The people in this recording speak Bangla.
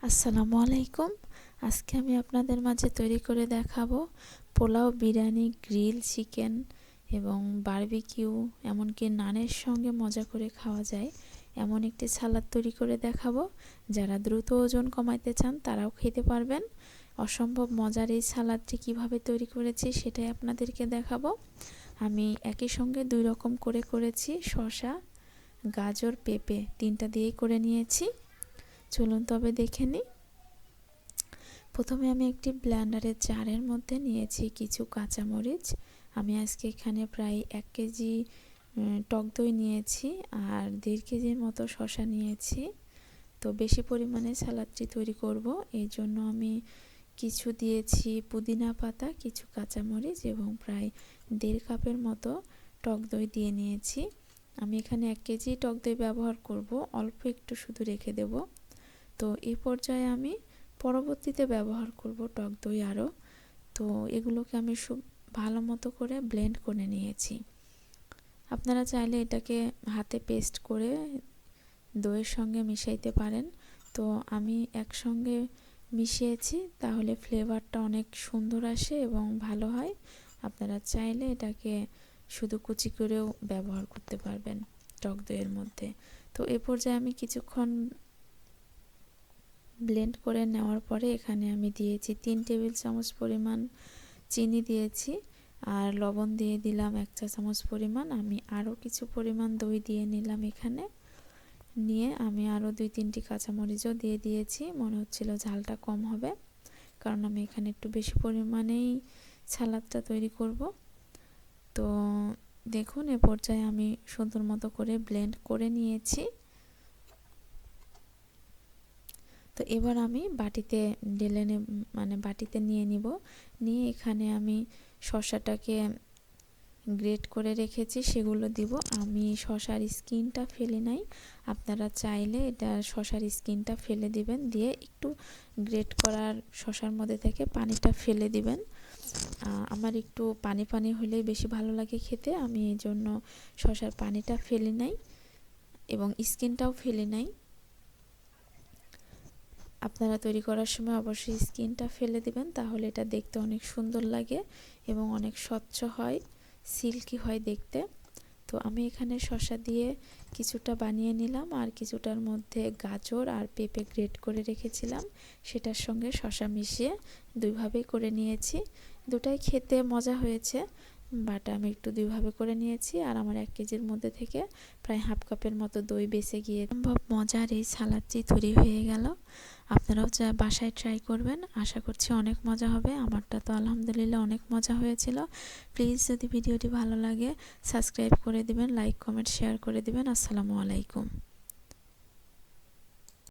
আসসালামু আলাইকুম। আজকে আমি আপনাদের মাঝে তৈরি করে দেখাবো পোলাও, বিরিয়ানি, গ্রিল চিকেন এবং বারবিকিউ, এমনকি নানের সঙ্গে মজা করে খাওয়া যায় এমন একটি সালাদ তৈরি করে দেখাবো। যারা দ্রুত ওজন কমাতে চান তারাও খেতে পারবেন। অসম্ভব মজার এই সালাদটি কিভাবে তৈরি করেছি সেটাই আপনাদেরকে দেখাবো। আমি একই সঙ্গে দুই রকম করেছি, শসা, গাজর, পেঁপে তিনটা দিয়েই করে নিয়েছি। চলুন তবে দেখে নিই। প্রথমে আমি একটি ব্লেন্ডারের জারের মধ্যে নিয়েছি কিছু কাঁচামরিচ। আমি আজকে এখানে প্রায় 1 কেজি টক দই নিয়েছি আর 1.5 কেজির মতো শসা নিয়েছি। তো বেশি পরিমাণে সালাদটি তৈরি করব, এই জন্য আমি কিছু দিয়েছি পুদিনা পাতা, কিছু কাঁচামরিচ এবং প্রায় 1.5 কাপের মতো টক দই দিয়ে নিয়েছি। আমি এখানে 1 কেজি টক দই ব্যবহার করব, অল্প একটু শুধু রেখে দেব। তো এই পর্যায়ে আমি পরবর্তীতে ব্যবহার করব টক দই আরও। তো এগুলোকে আমি ভালো মতো করে ব্লেন্ড করে নিয়েছি। আপনারা চাইলে এটাকে হাতে পেস্ট করে দইয়ের সঙ্গে মিশাইতে পারেন। তো আমি একসঙ্গে মিশিয়েছি, তাহলে ফ্লেভারটা অনেক সুন্দর আসে এবং ভালো হয়। আপনারা চাইলে এটাকে শুধু কুচি করেও ব্যবহার করতে পারবেন টক দইয়ের মধ্যে। তো এ পর্যায়ে আমি কিছুক্ষণ ব্লেন্ড করে নেওয়ার পরে এখানে আমি দিয়েছি 3 টেবিল চামচ পরিমাণ চিনি দিয়েছি আর লবণ দিয়ে দিলাম 1 চা চামচ পরিমাণ। আমি আরও কিছু পরিমাণ দই দিয়ে নিলাম এখানে। নিয়ে আমি আরও 2-3টি কাঁচামরিচও দিয়ে দিয়েছি। মনে হচ্ছিল ঝালটা কম হবে, কারণ আমি এখানে একটু বেশি পরিমাণেই সালাদটা তৈরি করব। তো দেখুন, এ পর্যায়ে আমি সুন্দর মতো করে ব্লেন্ড করে নিয়েছি। তো এবার আমি বাটিতে ঢেলে বাটিতে নিয়ে নিব। নিয়ে এখানে আমি শসাটাকে গ্রেট করে রেখেছি, সেগুলো দিব। আমি শসার স্কিনটা ফেলে নাই, আপনারা চাইলে এটা শসার স্কিনটা ফেলে দিবেন, দিয়ে একটু গ্রেট করার শসার মধ্যে থেকে পানিটা ফেলে দিবেন। আমার একটু পানি পানি হলেই বেশি ভালো লাগে খেতে, আমি এই জন্য শসার পানিটা ফেলি নাই এবং স্কিনটাও ফেলি নাই। আপনারা তৈরি করার সময় অবশ্যই স্কিনটা ফেলে দিবেন, তাহলে এটা দেখতে অনেক সুন্দর লাগে এবং অনেক স্বচ্ছ হয়, সিল্কি হয় দেখতে। তো আমি এখানে শসা দিয়ে কিছুটা বানিয়ে নিলাম আর কিছুটার মধ্যে গাজর আর পেঁপে গ্রেট করে রেখেছিলাম, সেটার সঙ্গে শসা মিশিয়ে দুইভাবেই করে নিয়েছি। দুটাই খেতে মজা হয়েছে, বাট আমি একটু দুইভাবে করে নিয়েছি। আর আমার 1 কেজির মধ্যে থেকে প্রায় হাফ কাপের মতো দই বেঁচে গিয়ে সম্ভব মজার এই সালাদটি তৈরি হয়ে গেল। আপনারাও বাসায় ট্রাই করবেন, আশা করছি অনেক মজা হবে। আমারটা তো আলহামদুলিল্লাহ অনেক মজা হয়েছিল। প্লিজ যদি ভিডিওটি ভালো লাগে সাবস্ক্রাইব করে দিবেন, লাইক কমেন্ট শেয়ার করে দিবেন। আসসালামু আলাইকুম।